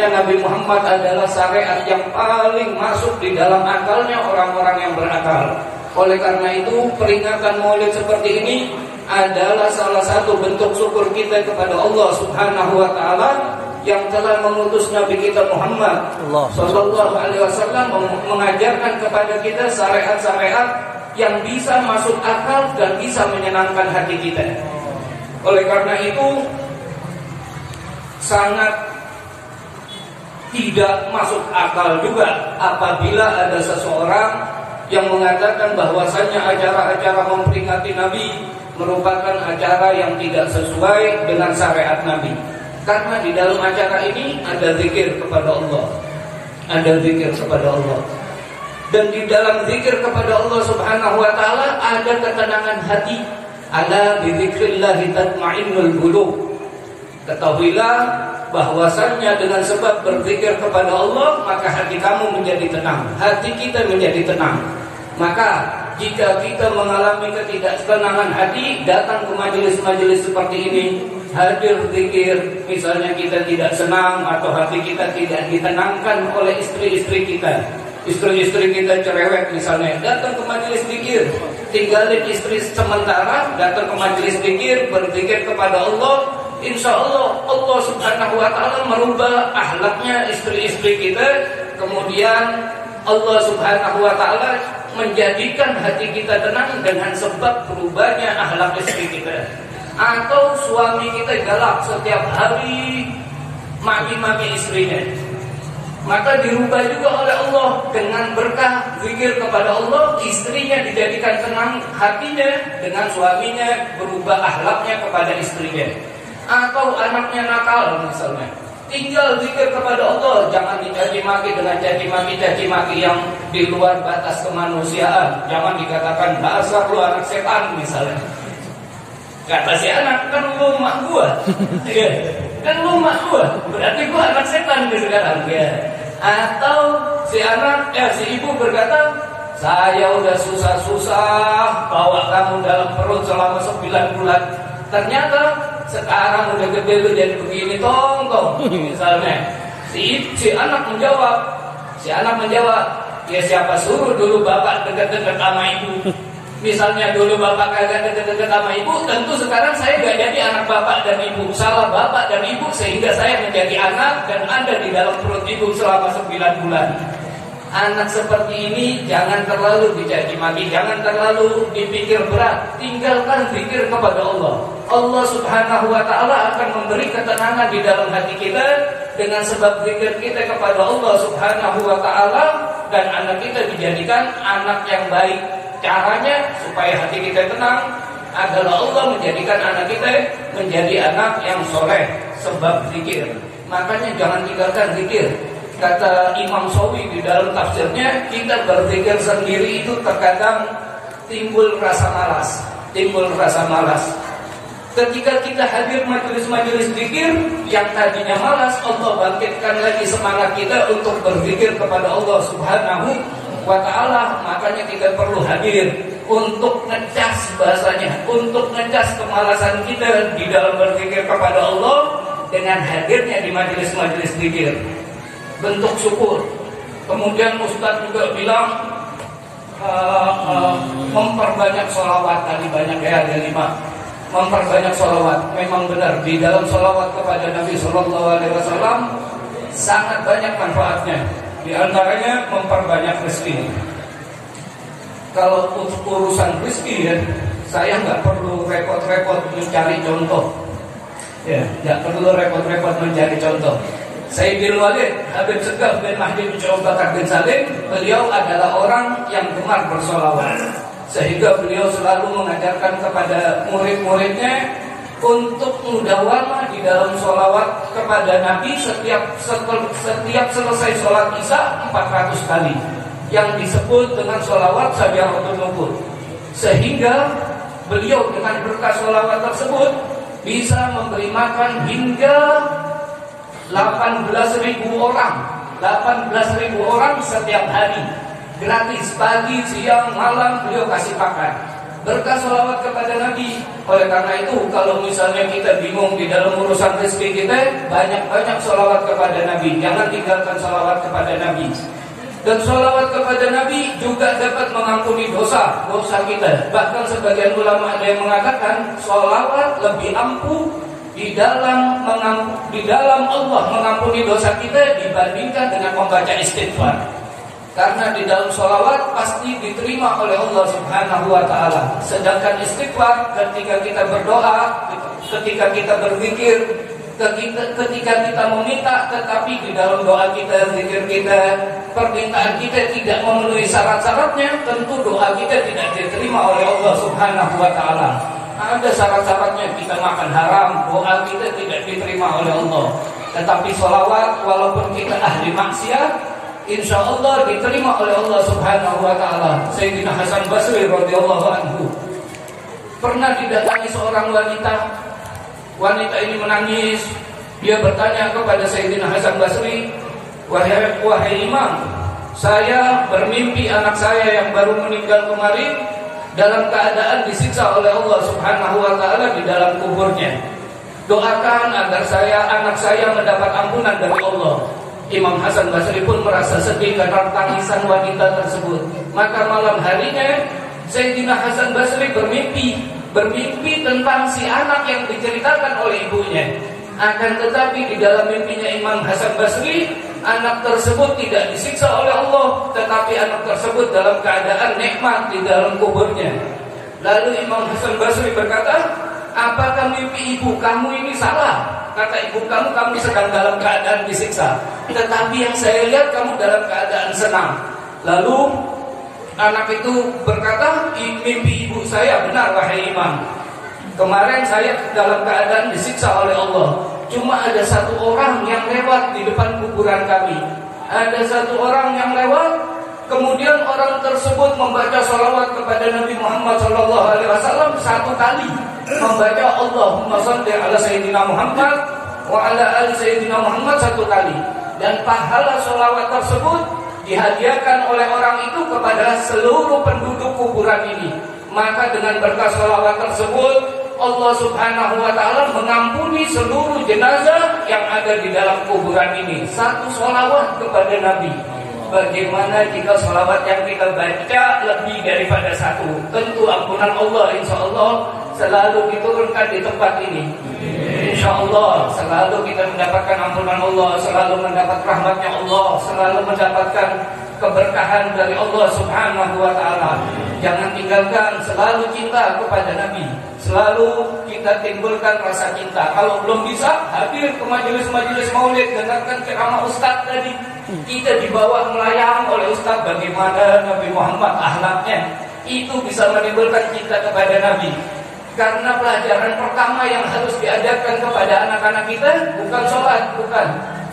bahwasanya Nabi Muhammad adalah syariat yang paling masuk di dalam akalnya orang-orang yang berakal. Oleh karena itu, peringatan Maulid seperti ini adalah salah satu bentuk syukur kita kepada Allah Subhanahu wa taala yang telah mengutus Nabi kita Muhammad sallallahu alaihi wasallam mengajarkan kepada kita syariat-syariat yang bisa masuk akal dan bisa menyenangkan hati kita. Oleh karena itu, sangat tidak masuk akal juga apabila ada seseorang yang mengatakan bahwasannya acara-acara memperingati Nabi merupakan acara yang tidak sesuai dengan syariat Nabi. Karena di dalam acara ini ada zikir kepada Allah, ada zikir kepada Allah, dan di dalam zikir kepada Allah Subhanahu wa taala ada ketenangan hati. Ala bi dzikrillah tatma'innul qulub. Ketahuilah bahwasannya dengan sebab berzikir kepada Allah maka hati kamu menjadi tenang, hati kita menjadi tenang. Maka jika kita mengalami ketidaktenangan hati, datang ke majelis-majelis seperti ini, hadir zikir, misalnya kita tidak senang atau hati kita tidak ditenangkan oleh istri-istri kita, istri-istri kita cerewet misalnya, datang ke majelis zikir, tinggalin istri sementara, datang ke majelis zikir, berzikir kepada Allah. Insya Allah Allah Subhanahu wa taala merubah akhlaknya istri-istri kita. Kemudian Allah Subhanahu wa taala menjadikan hati kita tenang dengan sebab berubahnya akhlak istri kita. Atau suami kita galak setiap hari maki-maki istrinya, maka dirubah juga oleh Allah dengan berkah zikir kepada Allah, istrinya dijadikan tenang hatinya dengan suaminya, berubah akhlaknya kepada istrinya. Atau anaknya nakal misalnya, tinggal zikir kepada Allah, jangan dicaci maki dengan caci maki yang di luar batas kemanusiaan. Jangan dikatakan dasar lu anak setan misalnya. Kata si anak, kan lu mak gua. Kan lu mak gua, berarti gua anak setan sekarang ya. Atau si anak, si ibu berkata, saya udah susah-susah bawa kamu dalam perut selama 9 bulan. Ternyata sekarang udah gede lu jadi begini tong misalnya. Si anak menjawab, ya siapa suruh dulu bapak dekat-dekat sama ibu. Misalnya dulu bapak kagak dekat-dekat sama ibu, tentu sekarang saya gak jadi anak bapak dan ibu. Salah bapak dan ibu sehingga saya menjadi anak dan ada di dalam perut ibu selama 9 bulan. Anak seperti ini jangan terlalu dicaci maki, jangan terlalu dipikir berat. Tinggalkan zikir kepada Allah. Allah Subhanahu wa taala akan memberi ketenangan di dalam hati kita dengan sebab zikir kita kepada Allah Subhanahu wa taala, dan anak kita dijadikan anak yang baik. Caranya supaya hati kita tenang adalah Allah menjadikan anak kita menjadi anak yang soleh sebab zikir. Makanya jangan tinggalkan zikir. Kata Imam Sawi di dalam tafsirnya, kita berzikir sendiri itu terkadang timbul rasa malas. Ketika kita hadir majelis-majelis zikir yang tadinya malas, Allah bangkitkan lagi semangat kita untuk berzikir kepada Allah Subhanahu wa ta'ala. Makanya kita perlu hadir untuk ngecas bahasanya, untuk ngecas kemalasan kita di dalam berzikir kepada Allah dengan hadirnya di majelis-majelis zikir. Bentuk syukur. Kemudian Ustaz juga bilang memperbanyak sholawat. Tadi banyak ya, ada 5. Memperbanyak sholawat. Memang benar, di dalam sholawat kepada Nabi SAW sangat banyak manfaatnya. Di antaranya memperbanyak rezeki. Kalau untuk urusan rezeki ya, saya nggak perlu repot-repot mencari contoh. Ya, nggak perlu repot-repot mencari contoh. Sayyidil Walid Habib Segaf bin Mahdi bin Abu Bakar bin Salim, beliau adalah orang yang gemar bersolawat, sehingga beliau selalu mengajarkan kepada murid-muridnya untuk mudawamah di dalam solawat kepada Nabi setiap selesai sholat Isya 400 kali, yang disebut dengan solawat Sajaratul Nubur. Sehingga beliau dengan berkah solawat tersebut bisa memberi makan hingga 18.000 orang setiap hari, gratis, pagi, siang, malam beliau kasih makan. berkah sholawat kepada Nabi. Oleh karena itu, kalau misalnya kita bingung di dalam urusan rezeki kita, banyak-banyak sholawat kepada Nabi. Jangan tinggalkan sholawat kepada Nabi. Dan sholawat kepada Nabi juga dapat mengampuni dosa kita. Bahkan sebagian ulama ada yang mengatakan sholawat lebih ampuh di dalam Allah mengampuni dosa kita dibandingkan dengan membaca istighfar. Karena di dalam sholawat pasti diterima oleh Allah Subhanahu wa ta'ala. Sedangkan istighfar ketika kita berdoa, ketika kita berzikir, ketika kita meminta, tetapi di dalam doa kita, zikir kita, permintaan kita tidak memenuhi syarat-syaratnya, tentu doa kita tidak diterima oleh Allah Subhanahu wa ta'ala. Ada syarat-syaratnya, kita makan haram, doa kita tidak diterima oleh Allah. Tetapi sholawat, walaupun kita ahli maksiat, insya Allah diterima oleh Allah Subhanahu wa ta'ala. Sayyidina Hasan Basri radhiyallahu anhu pernah didatangi seorang wanita. Wanita ini menangis. Dia bertanya kepada Sayyidina Hasan Basri, wahai imam, saya bermimpi anak saya yang baru meninggal kemarin dalam keadaan disiksa oleh Allah Subhanahu wa ta'ala di dalam kuburnya. Doakan agar anak saya mendapat ampunan dari Allah. Imam Hasan Basri pun merasa sedih karena tangisan wanita tersebut. Maka malam harinya Sayyidina Hasan Basri bermimpi tentang si anak yang diceritakan oleh ibunya. Akan tetapi di dalam mimpinya Imam Hasan Basri, anak tersebut tidak disiksa oleh Allah, tetapi anak tersebut dalam keadaan nikmat di dalam kuburnya. Lalu Imam Hasan Basri berkata, apakah mimpi ibu kamu ini salah? Kata ibu kamu sedang dalam keadaan disiksa, tetapi yang saya lihat kamu dalam keadaan senang. Lalu anak itu berkata, mimpi ibu saya benar wahai imam. Kemarin saya dalam keadaan disiksa oleh Allah. Cuma ada satu orang yang lewat di depan kuburan kami. Ada satu orang yang lewat, kemudian orang tersebut membaca sholawat kepada Nabi Muhammad SAW satu kali. Membaca Allahumma shalli ala Sayyidina Muhammad wa ala ali Sayyidina Muhammad satu kali. Dan pahala sholawat tersebut dihadiahkan oleh orang itu kepada seluruh penduduk kuburan ini. Maka dengan berkah sholawat tersebut, Allah Subhanahu wa ta'ala mengampuni seluruh jenazah yang ada di dalam kuburan ini. Satu sholawat kepada Nabi. Bagaimana jika sholawat yang kita baca lebih daripada satu? Tentu ampunan Allah insya Allah selalu diturunkan di tempat ini. Insya Allah selalu kita mendapatkan ampunan Allah, selalu mendapat rahmatnya Allah, selalu mendapatkan keberkahan dari Allah Subhanahu wa ta'ala. Jangan tinggalkan, selalu cinta kepada Nabi, selalu kita timbulkan rasa cinta. Kalau belum bisa, hadir ke majelis-majelis maulid, dengarkan ceramah Ustaz tadi. Kita dibawa melayang oleh Ustaz bagaimana Nabi Muhammad akhlaknya. Itu bisa menimbulkan cinta kepada Nabi. Karena pelajaran pertama yang harus diajarkan kepada anak-anak kita bukan sholat,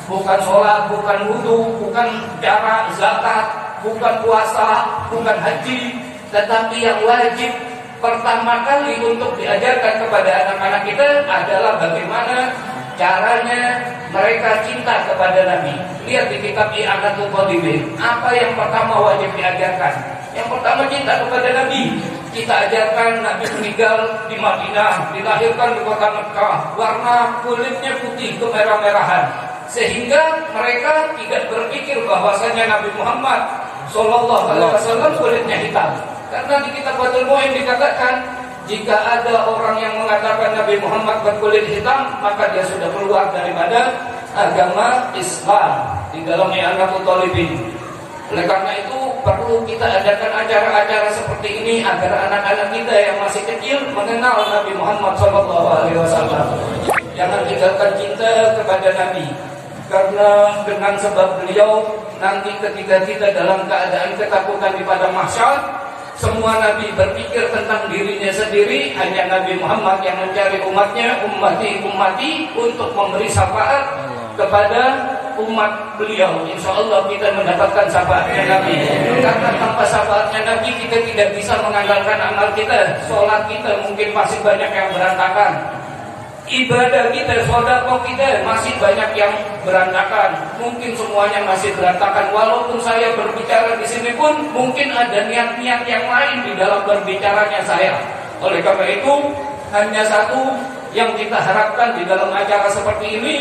bukan sholat, bukan wudu, bukan cara zakat, bukan puasa, bukan haji, tetapi yang wajib pertama kali untuk diajarkan kepada anak-anak kita adalah bagaimana caranya mereka cinta kepada Nabi. Lihat di kitab I'anatul Talibin, apa yang pertama wajib diajarkan? Yang pertama cinta kepada Nabi. Kita ajarkan Nabi meninggal di Madinah, dilahirkan di kota Mekah, warna kulitnya putih kemerah-merahan, sehingga mereka tidak berpikir bahwasanya Nabi Muhammad Sallallahu Alaihi Wasallam kulitnya hitam. Karena di kitab Fathul Mu'in dikatakan, jika ada orang yang mengatakan Nabi Muhammad berkulit hitam, maka dia sudah keluar daripada agama Islam. Di dalam I'anatul Talibin. Oleh karena itu perlu kita adakan acara-acara seperti ini agar anak-anak kita yang masih kecil mengenal Nabi Muhammad SAW. Jangan tinggalkan cinta kepada Nabi, karena dengan sebab beliau nanti ketika kita dalam keadaan ketakutan di padang mahsyar, semua Nabi berpikir tentang dirinya sendiri, hanya Nabi Muhammad yang mencari umatnya, ummati untuk memberi syafaat kepada umat beliau. Insya Allah kita mendapatkan syafaatnya Nabi. Karena tanpa syafaatnya Nabi kita tidak bisa mengandalkan amal kita. Sholat kita mungkin masih banyak yang berantakan, ibadah kita, sedekah kita masih banyak yang berantakan. Mungkin semuanya masih berantakan. Walaupun saya berbicara di sini pun mungkin ada niat-niat yang lain di dalam berbicaranya saya. Oleh karena itu, hanya satu yang kita harapkan di dalam acara seperti ini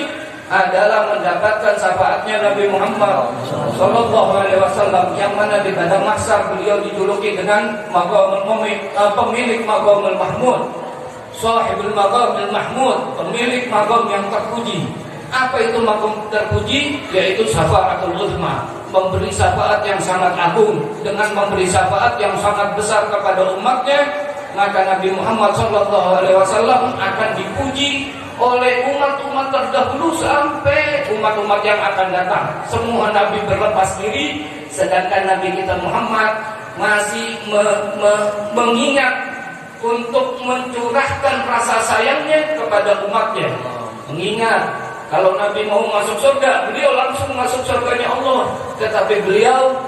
adalah mendapatkan syafaatnya Nabi Muhammad Sallallahu Alaihi Wasallam, yang mana di padang mahsyar beliau dijuluki dengan pemilik Maqamul Mahmud, Sahibul Maqamul Mahmud, pemilik maqam yang terpuji. Apa itu maqam terpuji? Yaitu syafaatul uzma, memberi syafaat yang sangat agung. Dengan memberi syafaat yang sangat besar kepada umatnya, maka Nabi Muhammad Sallallahu Alaihi Wasallam akan dipuji oleh umat-umat terdahulu sampai umat-umat yang akan datang. Semua Nabi berlepas diri, sedangkan Nabi kita Muhammad masih mengingat untuk mencurahkan rasa sayangnya kepada umatnya. Mengingat kalau Nabi mau masuk surga, beliau langsung masuk surganya Allah. Tetapi beliau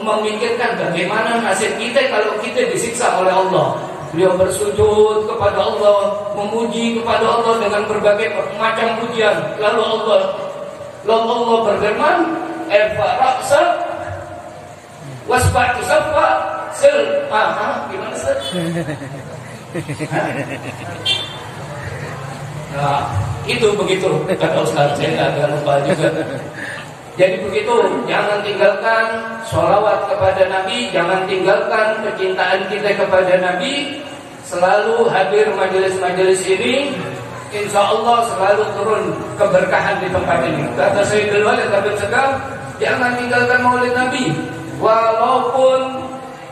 memikirkan bagaimana nasib kita kalau kita disiksa oleh Allah. Beliau bersujud kepada Allah, memuji kepada Allah dengan berbagai macam pujian. Lalu Allah berfirman, "Irfa ra'sa wasfa' safa sil." Gimana Ustaz? Nah, itu begitu kata Ustaz, saya agak lupa juga. Jadi begitu, jangan tinggalkan sholawat kepada Nabi, jangan tinggalkan kecintaan kita kepada Nabi. Selalu hadir majelis-majelis ini, insya Allah selalu turun keberkahan di tempat ini. Kata Sayyidul Walid Habib Segaf, jangan tinggalkan maulid Nabi. Walaupun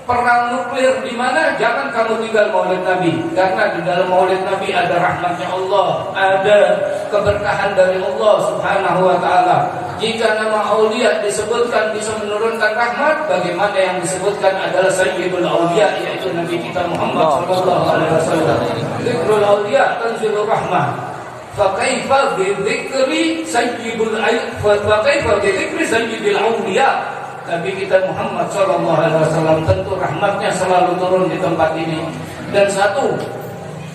perang nuklir di mana, jangan kamu tinggal maulid Nabi, karena di dalam maulid Nabi ada rahmatnya Allah, ada keberkahan dari Allah Subhanahu wa taala. Jika nama aulia disebutkan bisa menurunkan rahmat, bagaimana yang disebutkan adalah Sayyidul Aulia, yaitu Nabi kita Muhammad sallallahu alaihi wasallam. Dzikrul aulia tanzilur rahmah. Fa kaifa bi dzikri sayyidul fa kaifa bi dzikri sayyidil aulia. Nabi kita Muhammad sallallahu alaihi wasallam, tentu rahmatnya selalu turun di tempat ini. Dan satu,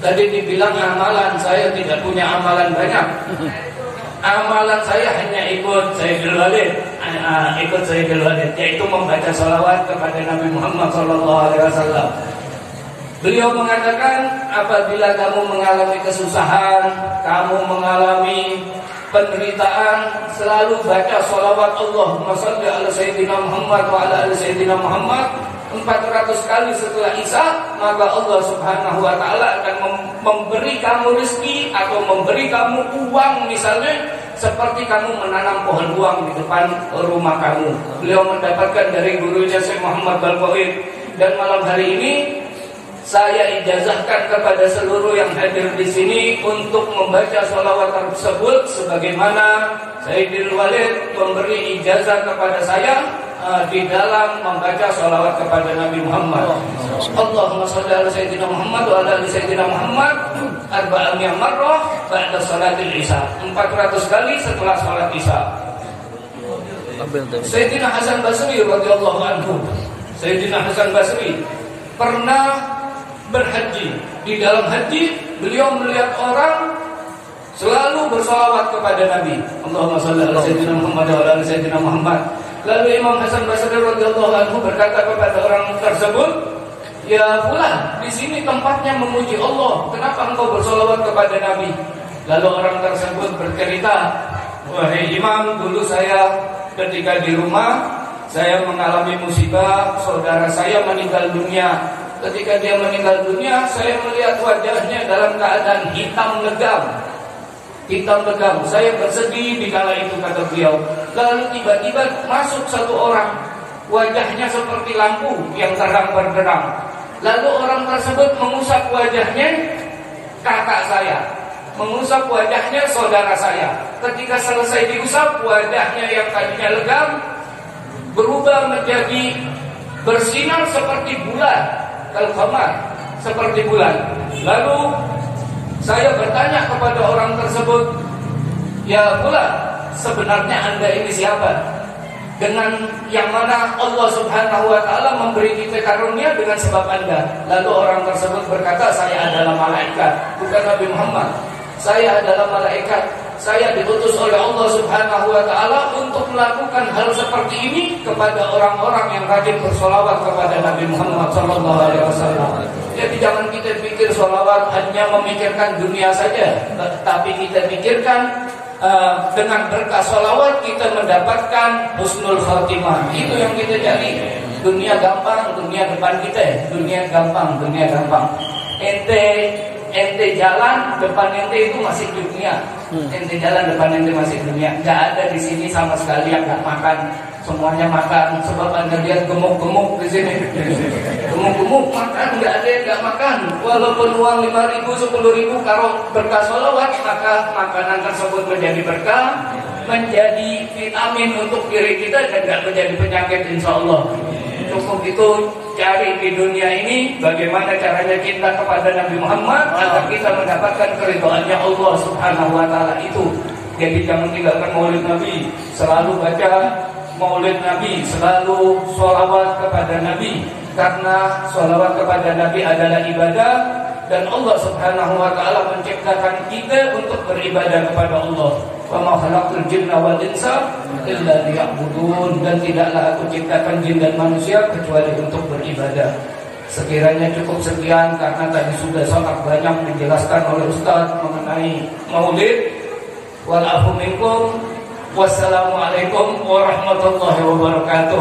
tadi dibilang amalan, saya tidak punya amalan banyak. Amalan saya hanya ikut Sayyidul Walid, yaitu membaca salawat kepada Nabi Muhammad sallallahu alaihi wasallam. Beliau mengatakan, apabila kamu mengalami kesusahan, kamu mengalami penderitaan, selalu baca salawat Allahumma shalli ala Sayyidina Muhammad wa ala ali Sayyidina Muhammad 400 kali setelah Isya, maka Allah Subhanahu wa taala akan memberi kamu rezeki atau memberi kamu uang, misalnya seperti kamu menanam pohon uang di depan rumah kamu. Beliau mendapatkan dari gurunya Syekh Muhammad Balqaid. Dan malam hari ini saya ijazahkan kepada seluruh yang hadir di sini untuk membaca sholawat tersebut, sebagaimana Sayyidul Walid memberi ijazah kepada saya di dalam membaca sholawat kepada Nabi Muhammad. Allahumma sholli ala Sayyidina Muhammad wa ala ali Sayyidina Muhammad 400 marrah ba'da salatil Isya, 400 kali setelah salat Isya. Sayyidina Hasan Basri radhiyallahu anhu, Sayyidina Hasan Basri pernah berhaji. Di dalam haji beliau melihat orang selalu bersalawat kepada Nabi. Allahumma shalli ala Sayyidina Muhammad wa ala ali Sayyidina Muhammad. Lalu Imam Hasan Basri radhiyallahu anhu berkata kepada orang tersebut, "Ya fulan, di sini tempatnya memuji Allah. Kenapa engkau bersalawat kepada Nabi?" Lalu orang tersebut bercerita, "Wahai Imam, dulu saya ketika di rumah saya mengalami musibah, saudara saya meninggal dunia. Ketika dia meninggal dunia, saya melihat wajahnya dalam keadaan hitam legam. Saya bersedih di kala itu," kata beliau. Lalu tiba-tiba masuk satu orang, wajahnya seperti lampu yang terang benderang. Lalu orang tersebut mengusap wajahnya kakak saya, mengusap wajahnya saudara saya. Ketika selesai diusap, wajahnya yang tadinya legam berubah menjadi bersinar seperti bulan, kal-qamar, seperti bulan. Lalu saya bertanya kepada orang tersebut, "Ya fulan, sebenarnya Anda ini siapa? Dengan yang mana Allah Subhanahu wa taala memberi kita karunia dengan sebab Anda?" Lalu orang tersebut berkata, "Saya adalah malaikat, bukan Nabi Muhammad. Saya adalah malaikat. saya diutus oleh Allah Subhanahu wa taala untuk melakukan hal seperti ini kepada orang-orang yang rajin bersolawat kepada Nabi Muhammad sallallahu alaihi wasallam. Jadi jangan kita pikir solawat hanya memikirkan dunia saja, tapi kita pikirkan dengan berkah solawat kita mendapatkan husnul khatimah. Itu yang kita cari. Dunia gampang, dunia depan kita. Dunia gampang, dunia gampang. Ente jalan depan ente itu masih dunia. Ente jalan depan ente masih dunia. Gak ada di sini sama sekali yang gak makan. Semuanya makan. Sebab anda lihat gemuk-gemuk di sini. Gemuk-gemuk makan, gak ada yang gak makan. Walaupun uang 5.000, 10.000 kalau berkah sholawat, maka makanan tersebut menjadi berkah, menjadi vitamin untuk diri kita dan gak menjadi penyakit insya Allah. Cukup itu cari di dunia ini bagaimana caranya cinta kepada Nabi Muhammad agar kita mendapatkan keridhaannya Allah Subhanahu wa taala itu. Jadi jangan tinggalkan maulid Nabi, selalu baca maulid Nabi, selalu sholawat kepada Nabi, karena sholawat kepada Nabi adalah ibadah dan Allah Subhanahu wa taala menciptakan kita untuk beribadah kepada Allah. Wa ma khalaqtul jinna wal insa illa liya'budun, dan tidaklah aku ciptakan jin dan manusia kecuali untuk beribadah. Sekiranya cukup sekian karena tadi sudah sangat banyak dijelaskan oleh Ustaz mengenai maulid. Wal afu minkum. Wassalamualaikum warahmatullahi wabarakatuh.